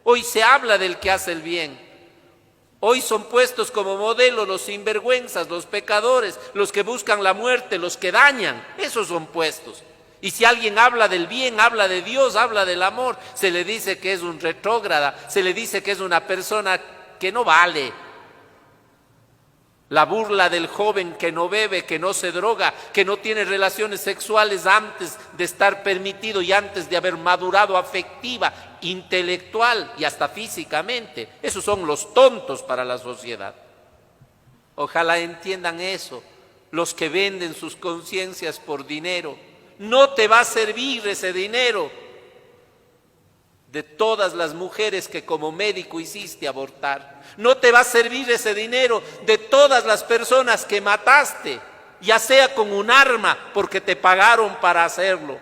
Hoy se habla del que hace el bien. Hoy son puestos como modelo los sinvergüenzas, los pecadores, los que buscan la muerte, los que dañan. Esos son puestos. Y si alguien habla del bien, habla de Dios, habla del amor, se le dice que es un retrógrada, se le dice que es una persona que no vale. La burla del joven que no bebe, que no se droga, que no tiene relaciones sexuales antes de estar permitido y antes de haber madurado afectiva, intelectual y hasta físicamente. Esos son los tontos para la sociedad. Ojalá entiendan eso, los que venden sus conciencias por dinero. No te va a servir ese dinero de todas las mujeres que como médico hiciste abortar. No te va a servir ese dinero de todas las personas que mataste, ya sea con un arma porque te pagaron para hacerlo,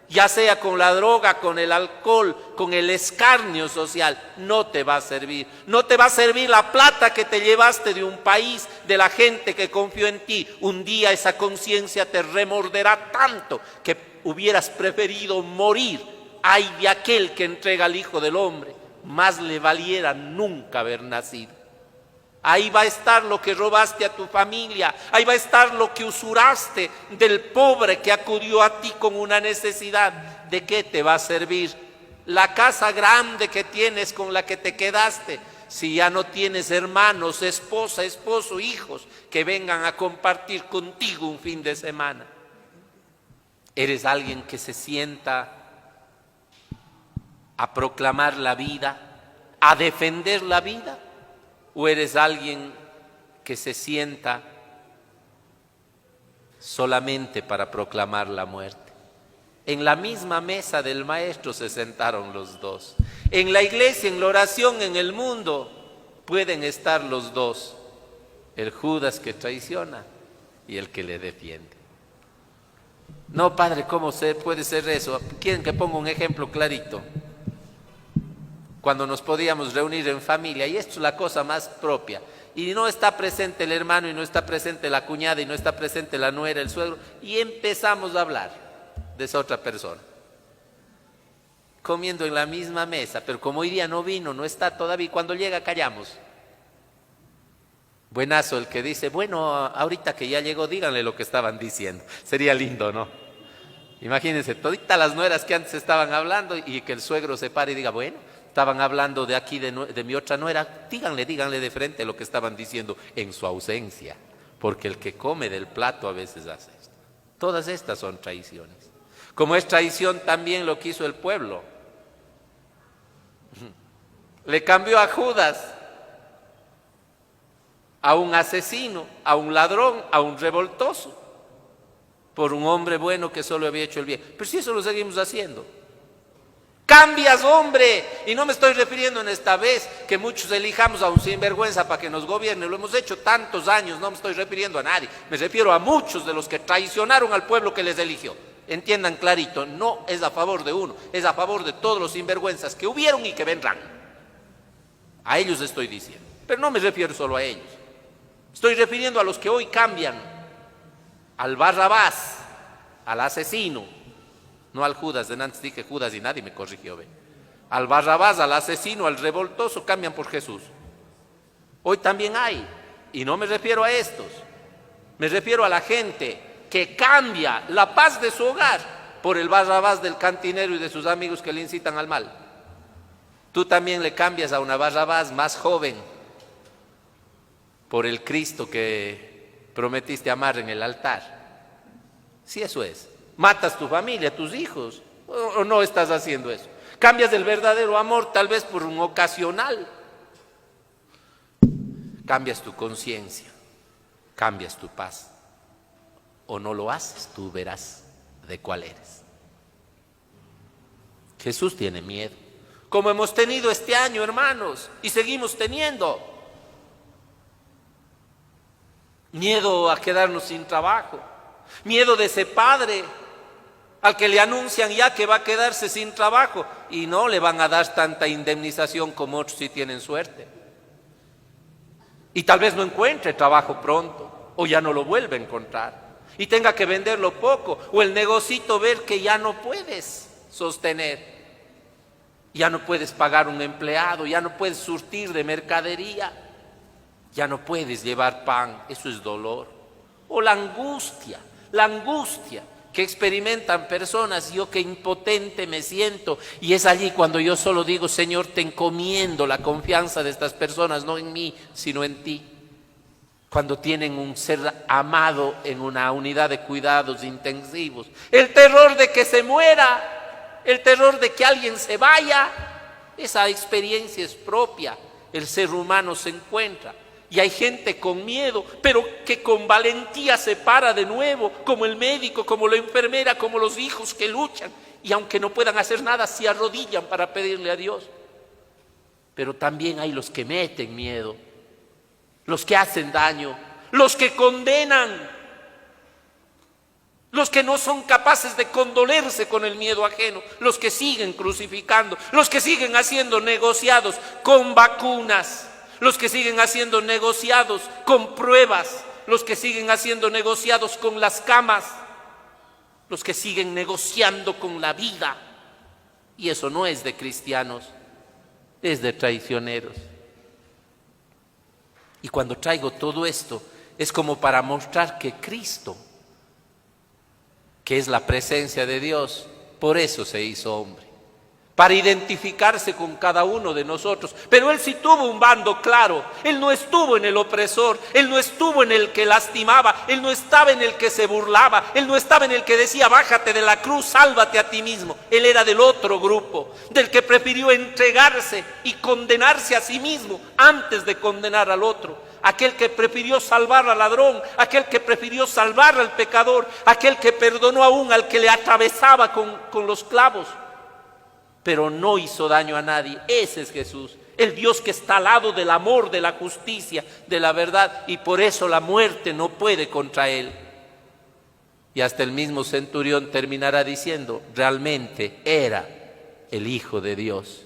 ya sea con la droga, con el alcohol, con el escarnio social. No te va a servir. No te va a servir la plata que te llevaste de un país, de la gente que confió en ti. Un día esa conciencia te remorderá tanto que hubieras preferido morir. Ay de aquel que entrega al Hijo del Hombre, más le valiera nunca haber nacido. Ahí va a estar lo que robaste a tu familia, ahí va a estar lo que usuraste del pobre que acudió a ti con una necesidad. ¿De qué te va a servir la casa grande que tienes con la que te quedaste si ya no tienes hermanos, esposa, esposo, hijos que vengan a compartir contigo un fin de semana? ¿Eres alguien que se sienta a proclamar la vida, a defender la vida? ¿O eres alguien que se sienta solamente para proclamar la muerte? En la misma mesa del Maestro se sentaron los dos. En la iglesia, en la oración, en el mundo, pueden estar los dos. El Judas que traiciona y el que le defiende. No, padre, ¿cómo puede ser eso? ¿Quieren que ponga un ejemplo clarito? Cuando nos podíamos reunir en familia, y esto es la cosa más propia, y no está presente el hermano, y no está presente la cuñada, y no está presente la nuera, el suegro, y empezamos a hablar de esa otra persona, comiendo en la misma mesa, pero como hoy día no vino, no está todavía, y cuando llega callamos. Buenazo el que dice, bueno, ahorita que ya llegó, díganle lo que estaban diciendo. Sería lindo, ¿no? Imagínense, toditas las nueras que antes estaban hablando, y que el suegro se pare y diga, bueno, estaban hablando de aquí, de mi otra nuera, díganle de frente lo que estaban diciendo en su ausencia, porque el que come del plato a veces hace esto. Todas estas son traiciones. Como es traición también lo que hizo el pueblo. Le cambió a Judas a un asesino, a un ladrón, a un revoltoso, por un hombre bueno que solo había hecho el bien. Pero si eso lo seguimos haciendo. Cambias, hombre, y no me estoy refiriendo en esta vez que muchos elijamos a un sinvergüenza para que nos gobierne, lo hemos hecho tantos años, no me estoy refiriendo a nadie, me refiero a muchos de los que traicionaron al pueblo que les eligió. Entiendan clarito, no es a favor de uno, es a favor de todos los sinvergüenzas que hubieron y que vendrán. A ellos estoy diciendo, pero no me refiero solo a ellos, estoy refiriendo a los que hoy cambian, al Barrabás, al asesino. No al Judas, de antes dije Judas y nadie me corrigió. Al Barrabás, al asesino, al revoltoso, cambian por Jesús. Hoy también hay, y no me refiero a estos, me refiero a la gente que cambia la paz de su hogar por el Barrabás del cantinero y de sus amigos que le incitan al mal. Tú también le cambias a una Barrabás más joven por el Cristo que prometiste amar en el altar. Si eso es. ¿Matas tu familia, tus hijos? ¿O no estás haciendo eso? Cambias el verdadero amor tal vez por un ocasional. Cambias tu conciencia, cambias tu paz. O no lo haces, tú verás de cuál eres. Jesús tiene miedo, como hemos tenido este año, hermanos, y seguimos teniendo. Miedo a quedarnos sin trabajo, miedo de ese padre al que le anuncian ya que va a quedarse sin trabajo y no le van a dar tanta indemnización como otros si tienen suerte. Y tal vez no encuentre trabajo pronto o ya no lo vuelve a encontrar y tenga que venderlo poco o el negocito ver que ya no puedes sostener. Ya no puedes pagar un empleado, ya no puedes surtir de mercadería, ya no puedes llevar pan, eso es dolor. O la angustia que experimentan personas, yo que impotente me siento, y es allí cuando yo solo digo, Señor, te encomiendo la confianza de estas personas, no en mí, sino en ti. Cuando tienen un ser amado en una unidad de cuidados intensivos, el terror de que se muera, el terror de que alguien se vaya, esa experiencia es propia, el ser humano se encuentra. Y hay gente con miedo, pero que con valentía se para de nuevo, como el médico, como la enfermera, como los hijos que luchan. Y aunque no puedan hacer nada, se arrodillan para pedirle a Dios. Pero también hay los que meten miedo, los que hacen daño, los que condenan, los que no son capaces de condolerse con el miedo ajeno, los que siguen crucificando, los que siguen haciendo negociados con vacunas, los que siguen haciendo negociados con pruebas, los que siguen haciendo negociados con las camas, los que siguen negociando con la vida. Y eso no es de cristianos, es de traicioneros. Y cuando traigo todo esto, es como para mostrar que Cristo, que es la presencia de Dios, por eso se hizo hombre, para identificarse con cada uno de nosotros. Pero Él sí tuvo un bando claro. Él no estuvo en el opresor, Él no estuvo en el que lastimaba, Él no estaba en el que se burlaba, Él no estaba en el que decía, bájate de la cruz, sálvate a ti mismo. Él era del otro grupo, del que prefirió entregarse y condenarse a sí mismo antes de condenar al otro. Aquel que prefirió salvar al ladrón, aquel que prefirió salvar al pecador, aquel que perdonó aún al que le atravesaba con los clavos, pero no hizo daño a nadie. Ese es Jesús, el Dios que está al lado del amor, de la justicia, de la verdad, y por eso la muerte no puede contra Él. Y hasta el mismo centurión terminará diciendo, realmente era el Hijo de Dios.